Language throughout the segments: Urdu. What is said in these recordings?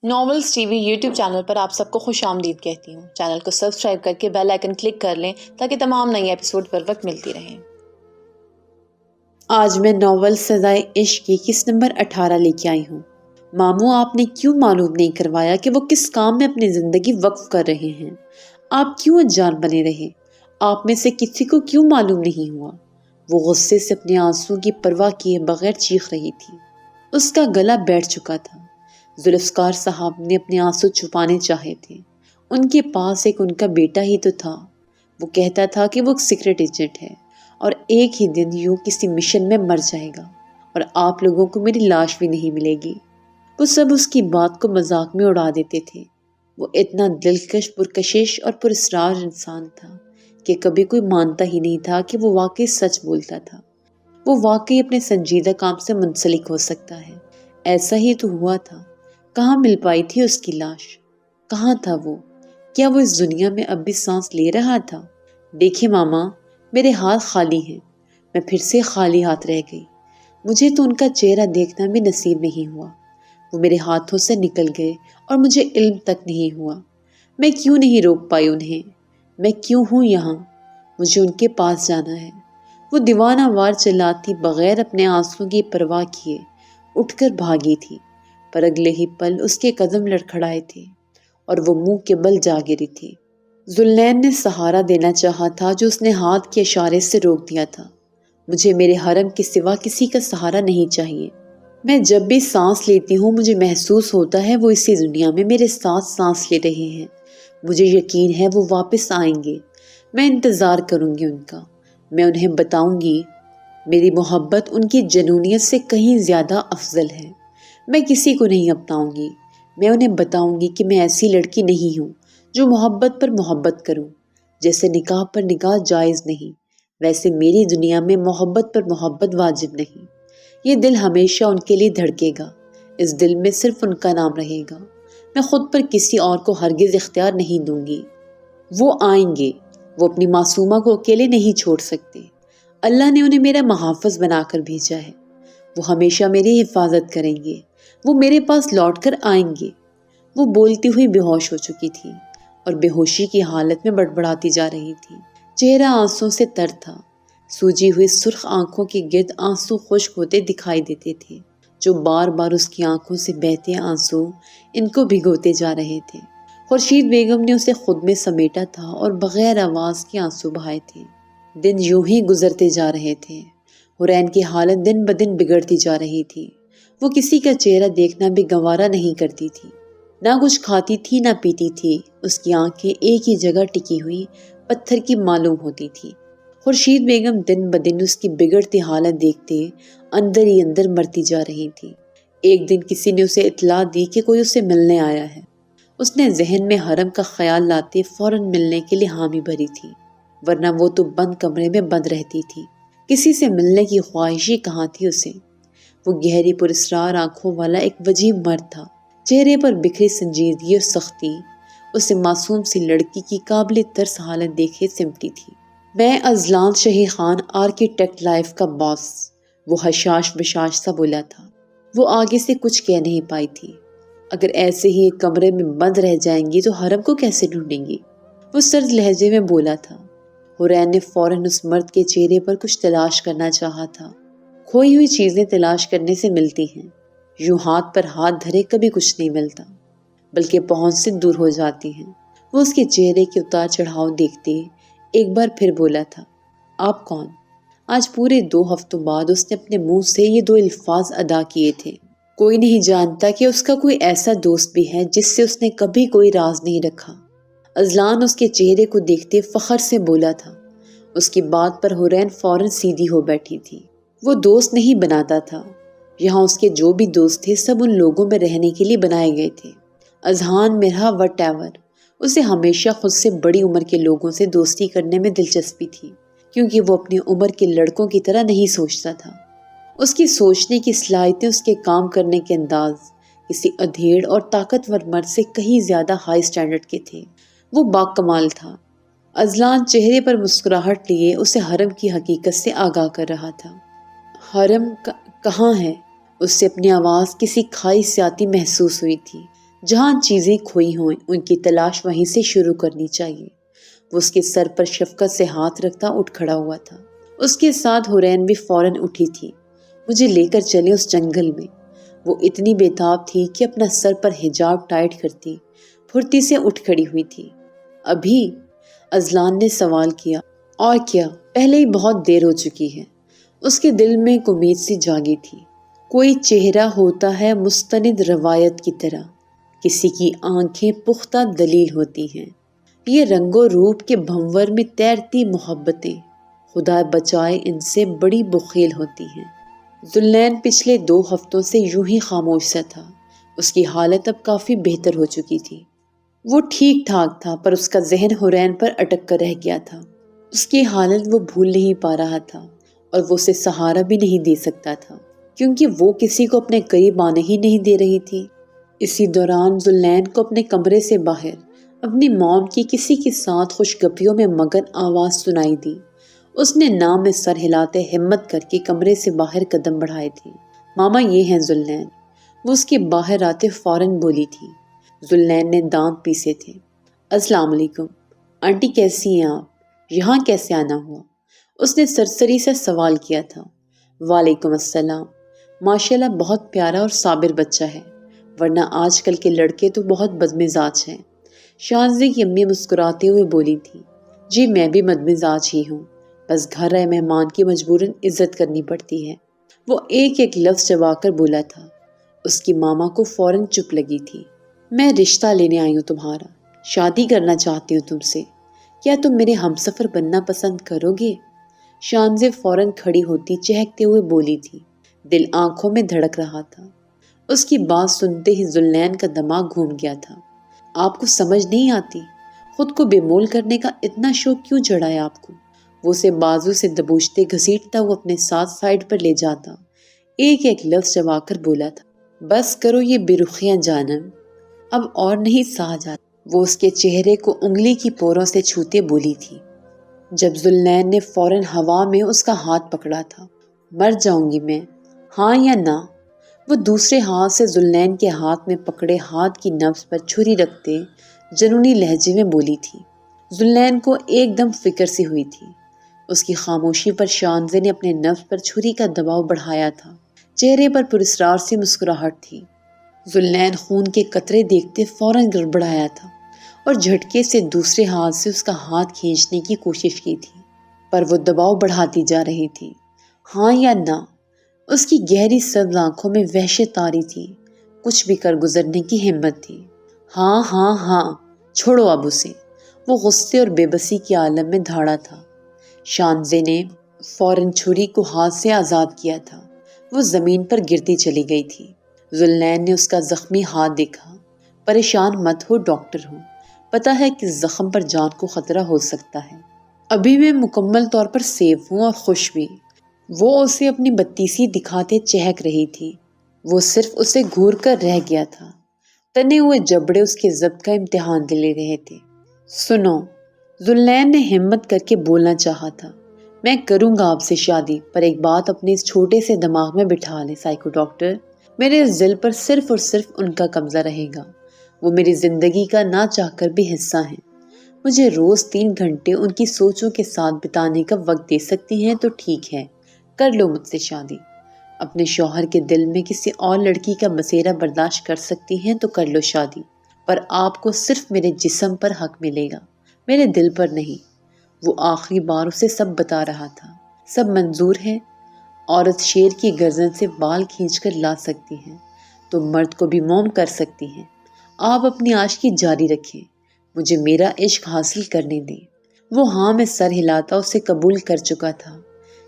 Novels T V YouTube channel پر آپ سب کو خوش آمدید کہتی ہوں۔ چینل کو سبسکرائب کر کے بیل آئیکن کلک کر لیں تاکہ تمام نئی ایپیسوڈ پر وقت ملتی رہیں۔ آج میں ناول سزائے عشق کی قسط نمبر 18 لے کے آئی ہوں۔ ماموں، آپ نے کیوں معلوم نہیں کروایا کہ وہ کس کام میں اپنی زندگی وقف کر رہے ہیں؟ آپ کیوں انجان بنے رہے؟ آپ میں سے کسی کو کیوں معلوم نہیں ہوا؟ وہ غصے سے اپنے آنسوں کی پرواہ کیے بغیر چیخ رہی تھی۔ اس کا گلا بیٹھ چکا تھا۔ ذوالفقار صاحب نے اپنے آنسو چھپانے چاہے تھے۔ ان کے پاس ایک ان کا بیٹا ہی تو تھا۔ وہ کہتا تھا کہ وہ ایک سیکرٹ ایجنٹ ہے اور ایک ہی دن یوں کسی مشن میں مر جائے گا اور آپ لوگوں کو میری لاش بھی نہیں ملے گی۔ وہ سب اس کی بات کو مذاق میں اڑا دیتے تھے۔ وہ اتنا دلکش، پرکشش اور پراسرار انسان تھا کہ کبھی کوئی مانتا ہی نہیں تھا کہ وہ واقعی سچ بولتا تھا۔ وہ واقعی اپنے سنجیدہ کام سے منسلک ہو سکتا ہے۔ ایسا ہی تو ہوا تھا۔ کہاں مل پائی تھی اس کی لاش؟ کہاں تھا وہ؟ کیا وہ اس دنیا میں اب بھی سانس لے رہا تھا؟ دیکھیں ماما، میرے ہاتھ خالی ہیں۔ میں پھر سے خالی ہاتھ رہ گئی۔ مجھے تو ان کا چہرہ دیکھنا بھی نصیب نہیں ہوا۔ وہ میرے ہاتھوں سے نکل گئے اور مجھے علم تک نہیں ہوا۔ میں کیوں نہیں روک پائی انہیں؟ میں کیوں ہوں یہاں؟ مجھے ان کے پاس جانا ہے۔ وہ دیوانہ وار چلاتی بغیر اپنے آنسوں کی پرواہ کیے اٹھ کر بھاگی تھی، پر اگلے ہی پل اس کے قدم لڑکھڑائے تھے اور وہ منہ کے بل جا گری تھی۔ ذوالنین نے سہارا دینا چاہا تھا جو اس نے ہاتھ کے اشارے سے روک دیا تھا۔ مجھے میرے حرم کے سوا کسی کا سہارا نہیں چاہیے۔ میں جب بھی سانس لیتی ہوں مجھے محسوس ہوتا ہے وہ اسی دنیا میں میرے ساتھ سانس لے رہے ہیں۔ مجھے یقین ہے وہ واپس آئیں گے۔ میں انتظار کروں گی ان کا۔ میں انہیں بتاؤں گی میری محبت ان کی جنونیت سے کہیں زیادہ افضل ہے۔ میں کسی کو نہیں اپناؤں گی۔ میں انہیں بتاؤں گی کہ میں ایسی لڑکی نہیں ہوں جو محبت پر محبت کروں۔ جیسے نکاح پر نکاح جائز نہیں، ویسے میری دنیا میں محبت پر محبت واجب نہیں۔ یہ دل ہمیشہ ان کے لیے دھڑکے گا۔ اس دل میں صرف ان کا نام رہے گا۔ میں خود پر کسی اور کو ہرگز اختیار نہیں دوں گی۔ وہ آئیں گے۔ وہ اپنی معصومہ کو اکیلے نہیں چھوڑ سکتے۔ اللہ نے انہیں میرا محافظ بنا کر بھیجا ہے۔ وہ ہمیشہ میری حفاظت کریں گے۔ وہ میرے پاس لوٹ کر آئیں گے۔ وہ بولتی ہوئی بے ہوش ہو چکی تھی اور بے ہوشی کی حالت میں بڑبڑاتی جا رہی تھی۔ چہرہ آنسوں سے تر تھا۔ سوجی ہوئی سرخ آنکھوں کے گرد آنسو خشک ہوتے دکھائی دیتے تھے جو بار بار اس کی آنکھوں سے بہتے آنسو ان کو بھگوتے جا رہے تھے۔ خورشید بیگم نے اسے خود میں سمیٹا تھا اور بغیر آواز کے آنسو بہائے تھے۔ دن یوں ہی گزرتے جا رہے تھے۔ حورین کی حالت دن بدن بگڑتی جا رہی تھی۔ وہ کسی کا چہرہ دیکھنا بھی گوارا نہیں کرتی تھی۔ نہ کچھ کھاتی تھی نہ پیتی تھی۔ اس کی آنکھیں ایک ہی جگہ ٹکی ہوئی پتھر کی معلوم ہوتی تھی۔ خورشید بیگم دن بدن اس کی بگڑتی حالت دیکھتے اندر ہی اندر مرتی جا رہی تھی۔ ایک دن کسی نے اسے اطلاع دی کہ کوئی اسے ملنے آیا ہے۔ اس نے ذہن میں حرم کا خیال لاتے فوراً ملنے کے لیے حامی بھری تھی، ورنہ وہ تو بند کمرے میں بند رہتی تھی۔ کسی سے ملنے کی خواہش ہی کہاں تھی اسے۔ وہ گہری پراسرار آنکھوں والا ایک وجیح مرد تھا۔ چہرے پر بکھری سنجیدگی اور سختی اسے معصوم سی لڑکی کی قابل ترس حالت دیکھے سمٹی تھی۔ میں اذلان شہی خان آرکیٹیکٹ لائف کا باس، وہ حشاش بشاش سا بولا تھا۔ وہ آگے سے کچھ کہہ نہیں پائی تھی۔ اگر ایسے ہی ایک کمرے میں بند رہ جائیں گی تو حرم کو کیسے ڈھونڈیں گی؟ وہ سرد لہجے میں بولا تھا۔ حورین نے فوراً اس مرد کے چہرے پر کچھ تلاش کرنا چاہا تھا۔ کھوئی ہوئی چیزیں تلاش کرنے سے ملتی ہیں، یوں ہاتھ پر ہاتھ دھرے کبھی کچھ نہیں ملتا، بلکہ پہنچ سے دور ہو جاتی ہیں۔ وہ اس کے چہرے کے اتار چڑھاؤ دیکھتے ایک بار پھر بولا تھا، آپ کون؟ آج پورے 2 ہفتوں بعد اس نے اپنے منہ سے یہ 2 الفاظ ادا کیے تھے۔ کوئی نہیں جانتا کہ اس کا کوئی ایسا دوست بھی ہے جس سے اس نے کبھی کوئی راز نہیں رکھا۔ اذلان اس کے چہرے کو دیکھتے فخر سے بولا تھا۔ اس کی بات پر حورین فوراً سیدھی ہو بیٹھی تھی۔ وہ دوست نہیں بناتا تھا۔ یہاں اس کے جو بھی دوست تھے سب ان لوگوں میں رہنے کے لیے بنائے گئے تھے۔ اذہان مرہا وٹ ایور، اسے ہمیشہ خود سے بڑی عمر کے لوگوں سے دوستی کرنے میں دلچسپی تھی، کیونکہ وہ اپنی عمر کے لڑکوں کی طرح نہیں سوچتا تھا۔ اس کی سوچنے کی صلاحیتیں، اس کے کام کرنے کے انداز کسی ادھیڑ اور طاقتور مرد سے کہیں زیادہ ہائی سٹینڈرڈ کے تھے۔ وہ باکمال تھا۔ اذلان چہرے پر مسکراہٹ لیے اسے حرم کی حقیقت سے آگاہ کر رہا تھا۔ حرم کہاں ہے؟ اس سے اپنی آواز کسی کھائی سے آتی محسوس ہوئی تھی۔ جہاں چیزیں کھوئی ہوں ان کی تلاش وہیں سے شروع کرنی چاہیے۔ وہ اس کے سر پر شفقت سے ہاتھ رکھتا اٹھ کھڑا ہوا تھا۔ اس کے ساتھ حورین بھی فوراً اٹھی تھی۔ مجھے لے کر چلے اس جنگل میں۔ وہ اتنی بےتاب تھی کہ اپنا سر پر حجاب ٹائٹ کرتی پھرتی سے اٹھ کھڑی ہوئی تھی۔ ابھی؟ اذلان نے سوال کیا۔ اور کیا، پہلے ہی بہت دیر ہو چکی ہے۔ اس کے دل میں ایک امید سی جاگی تھی۔ کوئی چہرہ ہوتا ہے مستند روایت کی طرح، کسی کی آنکھیں پختہ دلیل ہوتی ہیں، یہ رنگ و روپ کے بھنور میں تیرتی محبتیں خدا بچائے ان سے بڑی بخیل ہوتی ہیں۔ ذوالنین پچھلے 2 ہفتوں سے یوں ہی خاموش سا تھا۔ اس کی حالت اب کافی بہتر ہو چکی تھی۔ وہ ٹھیک ٹھاک تھا، پر اس کا ذہن حورین پر اٹک کر رہ گیا تھا۔ اس کی حالت وہ بھول نہیں پا رہا تھا، اور وہ اسے سہارا بھی نہیں دے سکتا تھا، کیونکہ وہ کسی کو اپنے قریب آنے ہی نہیں دے رہی تھی۔ اسی دوران ذوالنین کو اپنے کمرے سے باہر اپنی موم کی کسی کے ساتھ خوشگپیوں میں مگن آواز سنائی دی۔ اس نے نام میں سر ہلاتے ہمت کر کے کمرے سے باہر قدم بڑھائے تھے۔ ماما یہ ہیں ذوالنین۔ وہ اس کے باہر آتے فوراً بولی تھی۔ ذوالنین نے دانت پیسے تھے۔ السلام علیکم آنٹی، کیسی ہیں آپ؟ یہاں کیسے آنا ہوا؟ اس نے سرسری سے سوال کیا تھا۔ وعلیکم السلام، ماشاءاللہ بہت پیارا اور صابر بچہ ہے، ورنہ آج کل کے لڑکے تو بہت بدمزاج ہیں۔ شانزی کی امی مسکراتے ہوئے بولی تھی۔ جی میں بھی بدمزاج ہی ہوں، بس گھر آئے مہمان کی مجبوراً عزت کرنی پڑتی ہے۔ وہ ایک ایک لفظ چبا کر بولا تھا۔ اس کی ماما کو فوراً چپ لگی تھی۔ میں رشتہ لینے آئی ہوں تمہارا، شادی کرنا چاہتی ہوں تم سے، کیا تم میرے ہمسفر بننا پسند کرو گے؟ شانزی فوراً کھڑی ہوتی چہکتے ہوئے بولی تھی۔ دل آنکھوں میں دھڑک رہا تھا۔ اس کی بات سنتے ہی ذوالنین کا دماغ گھوم گیا تھا۔ آپ کو سمجھ نہیں آتی، خود کو بے مول کرنے کا اتنا شوق کیوں چڑھا ہے آپ کو؟ وہ اسے بازو سے دبوچتے گھسیٹتا وہ اپنے ساتھ سائڈ پر لے جاتا ایک ایک لفظ چبا کر بولا تھا۔ بس کرو یہ بے رخیاں جانم، اب اور نہیں سہا جاتا۔ وہ اس کے چہرے کو انگلی کی پوروں سے چھوتے بولی تھی۔ جب ذوالنین نے فوراً ہوا میں اس کا ہاتھ پکڑا تھا۔ مر جاؤں گی میں، ہاں یا نہ؟ وہ دوسرے ہاتھ سے ذوالنین کے ہاتھ میں پکڑے ہاتھ کی نبض پر چھری رکھتے جنونی لہجے میں بولی تھی۔ ذوالنین کو ایک دم فکر سی ہوئی تھی۔ اس کی خاموشی پر شانزے نے اپنے نبض پر چھری کا دباؤ بڑھایا تھا۔ چہرے پر پراسرار سی مسکراہٹ تھی۔ ذوالنین خون کے قطرے دیکھتے فوراً گڑبڑایا تھا اور جھٹکے سے دوسرے ہاتھ سے اس کا ہاتھ کھینچنے کی کوشش کی تھی، پر وہ دباؤ بڑھاتی جا رہی تھی۔ ہاں یا نہ؟ اس کی گہری سبز آنکھوں میں وحشت طاری تھی، کچھ بھی کر گزرنے کی ہمت تھی۔ ہاں ہاں ہاں، چھوڑو اب اسے۔ وہ غصے اور بے بسی کے عالم میں دھاڑا تھا۔ شانزے نے فوراً چھری کو ہاتھ سے آزاد کیا تھا۔ وہ زمین پر گرتی چلی گئی تھی۔ ذوالنین نے اس کا زخمی ہاتھ دیکھا۔ پریشان مت ہو، ڈاکٹر ہوں، پتہ ہے کہ زخم پر جان کو خطرہ ہو سکتا ہے۔ ابھی میں مکمل طور پر سیف ہوں اور خوش بھی۔ وہ اسے اپنی بتیسی دکھاتے چہک رہی تھی۔ وہ صرف اسے گھور کر رہ گیا تھا۔ تنے ہوئے جبڑے اس کے ضبط کا امتحان لے رہے تھے۔ سنو، ذوالنین نے ہمت کر کے بولنا چاہا تھا، میں کروں گا آپ سے شادی، پر ایک بات اپنے اس چھوٹے سے دماغ میں بٹھا لیں سائیکو ڈاکٹر، میرے اس دل پر صرف اور صرف ان کا قبضہ رہے گا۔ وہ میری زندگی کا نہ چاہ کر بھی حصہ ہیں۔ مجھے روز 3 گھنٹے ان کی سوچوں کے ساتھ بتانے کا وقت دے سکتی ہیں تو ٹھیک ہے، کر لو مجھ سے شادی۔ اپنے شوہر کے دل میں کسی اور لڑکی کا بسیرا برداشت کر سکتی ہیں تو کر لو شادی، پر آپ کو صرف میرے جسم پر حق ملے گا، میرے دل پر نہیں۔ وہ آخری بار اسے سب بتا رہا تھا۔ سب منظور ہے؟ عورت شیر کی گردن سے بال کھینچ کر لا سکتی ہے تو مرد کو بھی موم کر سکتی ہے۔ آپ اپنی عاشقی جاری رکھیں، مجھے میرا عشق حاصل کرنے دیں۔ وہ ہاں میں سر ہلاتا اسے قبول کر چکا تھا،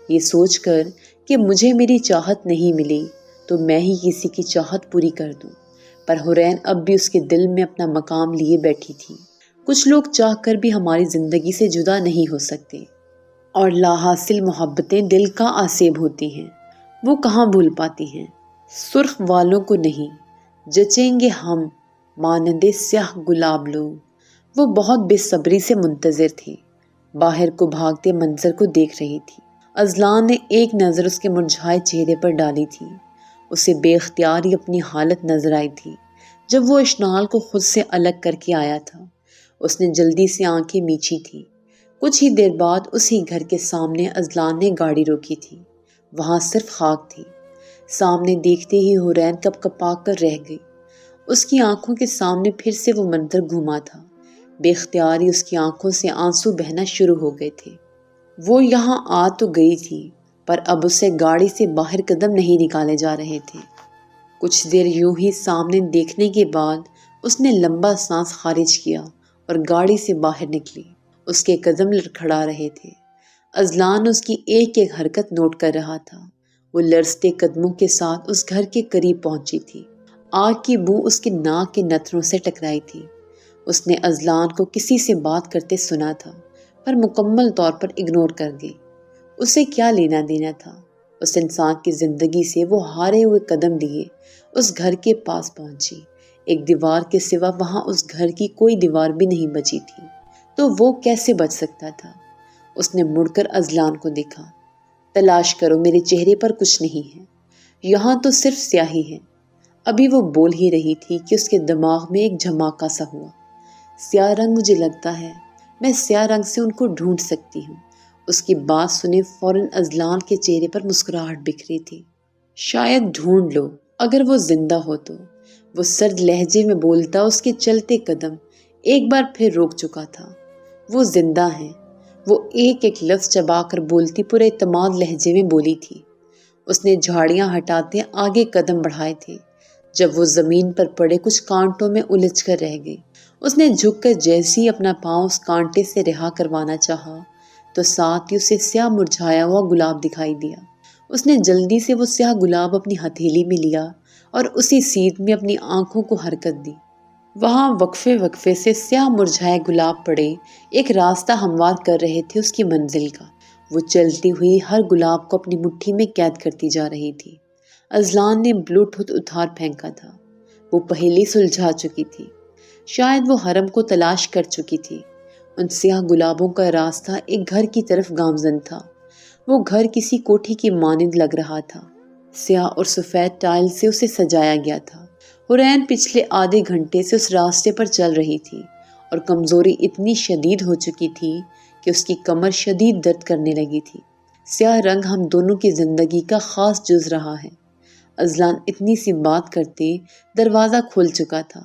یہ سوچ کر کہ مجھے میری چاہت نہیں ملی تو میں ہی کسی کی چاہت پوری کر دوں۔ پر حورین اب بھی اس کے دل میں اپنا مقام لیے بیٹھی تھی۔ کچھ لوگ چاہ کر بھی ہماری زندگی سے جدا نہیں ہو سکتے، اور لا حاصل محبتیں دل کا آسیب ہوتی ہیں، وہ کہاں بھول پاتی ہیں۔ سرخ والوں کو نہیں جچیں گے ہم مانند سیاہ گلاب لوگ۔ وہ بہت بے صبری سے منتظر تھی، باہر کو بھاگتے منظر کو دیکھ رہی تھی۔ اذلان نے ایک نظر اس کے مرجھائے چہرے پر ڈالی تھی، اسے بے اختیار ہی اپنی حالت نظر آئی تھی۔ جب وہ اشنال کو خود سے الگ کر کے آیا تھا۔ اس نے جلدی سے آنکھیں میچھی تھی۔ کچھ ہی دیر بعد اسی گھر کے سامنے ازلان نے گاڑی روکی تھی۔ وہاں صرف خاک تھی۔ سامنے دیکھتے ہی حورین کپ کپا کر رہ گئی۔ اس کی آنکھوں کے سامنے پھر سے وہ منظر گھوما تھا۔ بے اختیار ہی اس کی آنکھوں سے آنسو بہنا شروع ہو گئے تھے۔ وہ یہاں آ تو گئی تھی، پر اب اسے گاڑی سے باہر قدم نہیں نکالے جا رہے تھے۔ کچھ دیر یوں ہی سامنے دیکھنے کے بعد اس نے لمبا سانس خارج کیا اور گاڑی سے باہر نکلی۔ اس کے قدم لڑکھڑا رہے تھے۔ ازلان اس کی ایک ایک حرکت نوٹ کر رہا تھا۔ وہ لرزتے قدموں کے ساتھ اس گھر کے قریب پہنچی تھی۔ آگ کی بو اس کے ناک کے نتھنوں سے ٹکرائی تھی۔ اس نے ازلان کو کسی سے بات کرتے سنا تھا، پر مکمل طور پر اگنور کر گئی۔ اسے کیا لینا دینا تھا؟ اس انسان کی زندگی سے وہ ہارے ہوئے قدم لیے اس گھر کے پاس پہنچی۔ ایک دیوار کے سوا وہاں اس گھر کی کوئی دیوار بھی نہیں بچی تھی، تو وہ کیسے بچ سکتا تھا؟ اس نے مڑ کر ازلان کو دیکھا۔ تلاش کرو، میرے چہرے پر کچھ نہیں ہے، یہاں تو صرف سیاہی ہے۔ ابھی وہ بول ہی رہی تھی کہ اس کے دماغ میں ایک جھماکا سا ہوا۔ سیاہ رنگ، مجھے لگتا ہے میں سیاہ رنگ سے ان کو ڈھونڈ سکتی ہوں۔ اس کی بات سنے فوراً ازلان کے چہرے پر مسکراہٹ بکھری تھی۔ شاید ڈھونڈ لو، اگر وہ زندہ ہو تو، وہ سرد لہجے میں بولتا اس کے چلتے قدم ایک بار پھر روک چکا تھا۔ وہ زندہ ہیں، وہ ایک ایک لفظ چبا کر بولتی پر اعتماد لہجے میں بولی تھی۔ اس نے جھاڑیاں ہٹاتے آگے قدم بڑھائے تھے۔ جب وہ زمین پر پڑے کچھ کانٹوں میں الجھ کر رہ گئی۔ اس نے جھک کر جیسے ہی اپنا پاؤں اس کانٹے سے رہا کروانا چاہا تو ساتھ ہی اسے سیاہ مرجھایا ہوا گلاب دکھائی دیا۔ اس نے جلدی سے وہ سیاہ گلاب اپنی ہتھیلی میں لیا اور اسی سیدھ میں اپنی آنکھوں کو حرکت دی۔ وہاں وقفے وقفے سے سیاہ مرجھائے گلاب پڑے ایک راستہ ہموار کر رہے تھے اس کی منزل کا۔ وہ چلتی ہوئی ہر گلاب کو اپنی مٹھی میں قید کرتی جا رہی تھی۔ ازلان نے بلوٹوتھ اتار پھینکا تھا۔ وہ پہیلی سلجھا چکی تھی۔ شاید وہ حرم کو تلاش کر چکی تھی۔ ان سیاہ گلابوں کا راستہ ایک گھر کی طرف گامزن تھا۔ وہ گھر کسی کوٹھی کی مانند لگ رہا تھا۔ سیاہ اور سفید ٹائل سے اسے سجایا گیا تھا۔ حورین پچھلے آدھے گھنٹے سے اس راستے پر چل رہی تھی اور کمزوری اتنی شدید ہو چکی تھی کہ اس کی کمر شدید درد کرنے لگی تھی۔ سیاہ رنگ ہم دونوں کی زندگی کا خاص جز رہا ہے۔ ازلان اتنی سی بات کرتے دروازہ کھل چکا تھا۔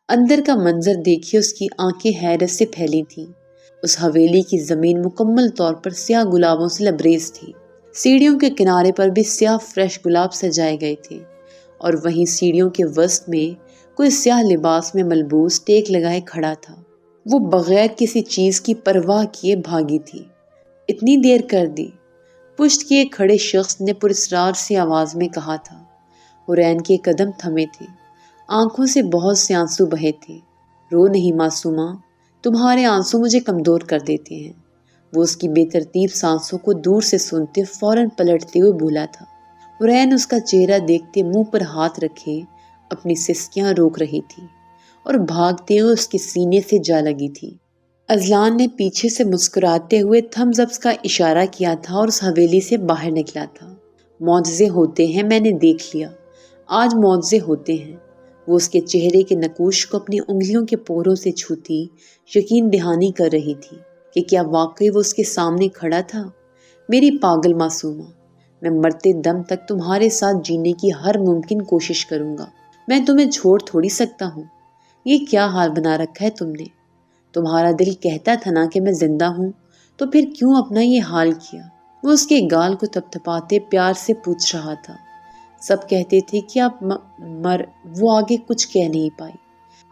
اندر کا منظر دیکھے اس کی آنکھیں حیرت سے پھیلی تھیں۔ اس حویلی کی زمین مکمل طور پر سیاہ گلابوں سے لبریز تھی۔ سیڑھیوں کے کنارے پر بھی سیاہ فریش گلاب سجائے گئے تھے اور وہیں سیڑھیوں کے وسط میں کوئی سیاہ لباس میں ملبوس ٹیک لگائے کھڑا تھا۔ وہ بغیر کسی چیز کی پرواہ کیے بھاگی تھی۔ اتنی دیر کر دی، پشت کیے کھڑے شخص نے پراسرار سی آواز میں کہا تھا۔ حورین کے قدم تھمے تھے، آنکھوں سے بہت سے آنسو بہے تھے۔ رو نہیں معصومہ، تمہارے آنسو مجھے کمزور کر دیتے ہیں۔ وہ اس کی بے ترتیب سانسوں کو دور سے سنتے فوراً پلٹتے ہوئے بولا تھا۔ حورین اس کا چہرہ دیکھتے منہ پر ہاتھ رکھے اپنی سسکیاں روک رہی تھی اور بھاگتے ہوئے اس کے سینے سے جا لگی تھی۔ ازلان نے پیچھے سے مسکراتے ہوئے تھمز اپس کا اشارہ کیا تھا اور اس حویلی سے باہر نکلا تھا۔ معجزے ہوتے ہیں، میں نے دیکھ لیا، آج معجزے ہوتے ہیں۔ وہ اس کے چہرے کے نقوش کو اپنی انگلیوں کے پوروں سے چھوتی یقین دہانی کر رہی تھی کہ کیا واقعی وہ اس کے سامنے کھڑا تھا۔ میری پاگل معصومہ، میں مرتے دم تک تمہارے ساتھ جینے کی ہر ممکن کوشش کروں گا۔ میں تمہیں چھوڑ تھوڑی سکتا ہوں۔ یہ کیا حال بنا رکھا ہے تم نے؟ تمہارا دل کہتا تھا نا کہ میں زندہ ہوں، تو پھر کیوں اپنا یہ حال کیا؟ وہ اس کے گال کو تپتپاتے پیار سے پوچھ رہا تھا۔ سب کہتے تھے کہ آپ وہ آگے کچھ کہہ نہیں پائی۔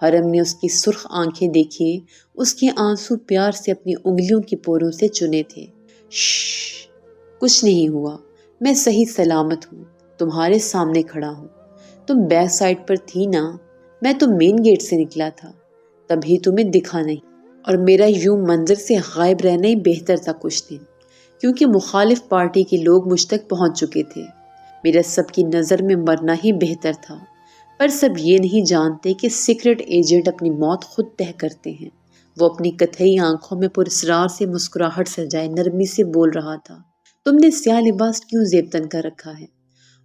حرم نے اس کی سرخ آنکھیں دیکھے، اس کے آنسو پیار سے اپنی انگلیوں کی پوروں سے چنے تھے۔ شش، کچھ نہیں ہوا، میں صحیح سلامت ہوں، تمہارے سامنے کھڑا ہوں۔ تم بیک سائڈ پر تھی نا، میں تو مین گیٹ سے نکلا تھا، تبھی تمہیں دکھا نہیں، اور میرا یوں منظر سے غائب رہنا ہی بہتر تھا کچھ دن، کیونکہ مخالف پارٹی کے لوگ مجھ تک پہنچ چکے تھے۔ میرا سب کی نظر میں مرنا ہی بہتر تھا، پر سب یہ نہیں جانتے کہ سیکرٹ ایجنٹ اپنی موت خود طے کرتے ہیں۔ وہ اپنی کتھئی آنکھوں میں پراسرار سے مسکراہٹ سجائے نرمی سے بول رہا تھا۔ تم نے سیاہ لباس کیوں زیب تن کر رکھا ہے؟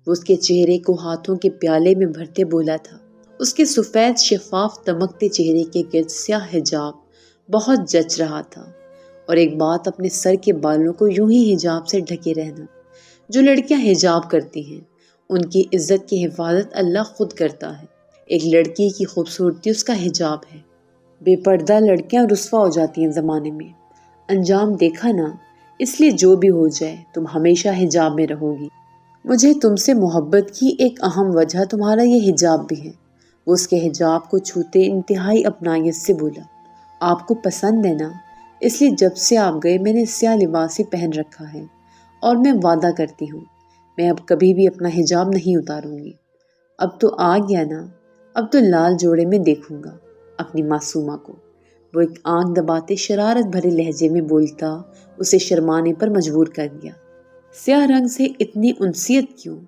وہ اس کے چہرے کو ہاتھوں کے پیالے میں بھرتے بولا تھا۔ اس کے سفید شفاف دمکتے چہرے کے گرد سیاہ حجاب بہت جچ رہا تھا، اور ایک بات اپنے سر کے بالوں کو یوں ہی حجاب سے ڈھکے رہنا۔ جو لڑکیاں حجاب کرتی ہیں ان کی عزت کی حفاظت اللہ خود کرتا ہے۔ ایک لڑکی کی خوبصورتی اس کا حجاب ہے۔ بے پردہ لڑکیاں رسوا ہو جاتی ہیں زمانے میں۔ انجام دیکھا نا، اس لیے جو بھی ہو جائے تم ہمیشہ حجاب میں رہو گی۔ مجھے تم سے محبت کی ایک اہم وجہ تمہارا یہ حجاب بھی ہے۔ وہ اس کے حجاب کو چھوتے انتہائی اپنائیت سے بولا، آپ کو پسند ہے نا، اس لیے جب سے آپ گئے میں نے سیاہ لباس ہی پہن رکھا ہے، اور میں وعدہ کرتی ہوں میں اب کبھی بھی اپنا حجاب نہیں اتاروں گی۔ اب تو آ گیا نا، اب تو لال جوڑے میں دیکھوں گا اپنی معصومہ کو۔ وہ ایک آنکھ دباتے شرارت بھرے لہجے میں بولتا اسے شرمانے پر مجبور کر دیا۔ سیاہ رنگ سے اتنی انسیت کیوں؟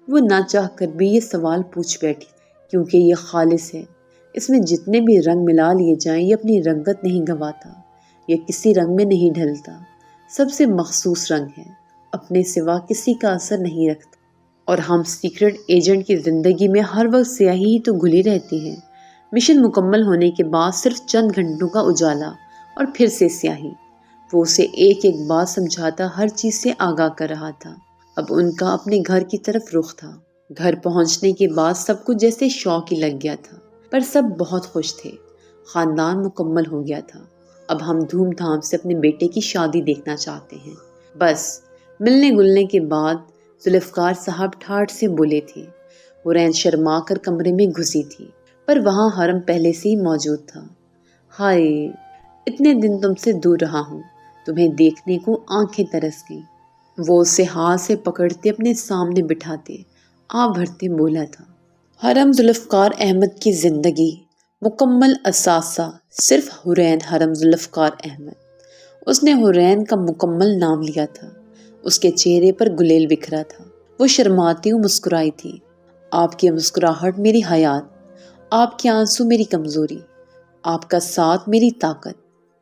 وہ نہ چاہ کر بھی یہ سوال پوچھ بیٹھی، کیونکہ یہ خالص ہے۔ اس میں جتنے بھی رنگ ملا لیے جائیں یہ اپنی رنگت نہیں گنواتا، یہ کسی رنگ میں نہیں ڈھلتا، سب سے مخصوص رنگ ہے، اپنے سوا کسی کا اثر نہیں رکھتا۔ اور ہم سیکرٹ ایجنٹ کی زندگی میں ہر وقت سیاہی ہی تو گھلی رہتی ہے۔ مشن مکمل ہونے کے بعد صرف چند گھنٹوں کا اجالا اور پھر سے سیاہی۔ وہ اسے ایک ایک بات سمجھاتا ہر چیز سے آگاہ کر رہا تھا۔ اب ان کا اپنے گھر کی طرف رخ تھا۔ گھر پہنچنے کے بعد سب کچھ جیسے شوق ہی لگ گیا تھا، پر سب بہت خوش تھے۔ خاندان مکمل ہو گیا تھا۔ اب ہم دھوم دھام سے اپنے بیٹے کی شادی دیکھنا چاہتے ہیں۔ بس ملنے گلنے کے بعد ذوالفقار صاحب ٹھاٹھ سے بولے تھے۔ حورین شرما کر کمرے میں گھسی تھی، پر وہاں حرم پہلے سے ہی موجود تھا۔ ہائے، اتنے دن تم سے دور رہا ہوں، تمہیں دیکھنے کو آنکھیں ترس گئیں۔ وہ اسے ہاتھ سے پکڑتے اپنے سامنے بٹھاتے آہ بھرتے بولا تھا۔ حرم ذوالفقار احمد کی زندگی مکمل اثاثہ صرف حورین حرم ذوالفقار احمد۔ اس نے حورین کا مکمل نام لیا تھا۔ اس کے چہرے پر گلیل بکھرا تھا۔ وہ شرماتی ہوئی مسکرائی تھی۔ آپ کی مسکراہٹ میری حیات، آپ کے آنسو میری کمزوری، آپ کا ساتھ میری طاقت،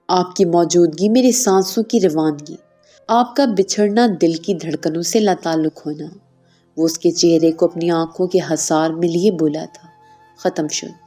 آپ کی موجودگی میرے سانسوں کی روانگی، آپ کا بچھڑنا دل کی دھڑکنوں سے لاتعلق ہونا۔ وہ اس کے چہرے کو اپنی آنکھوں کے حصار میں لیے بولا تھا۔ ختم شد۔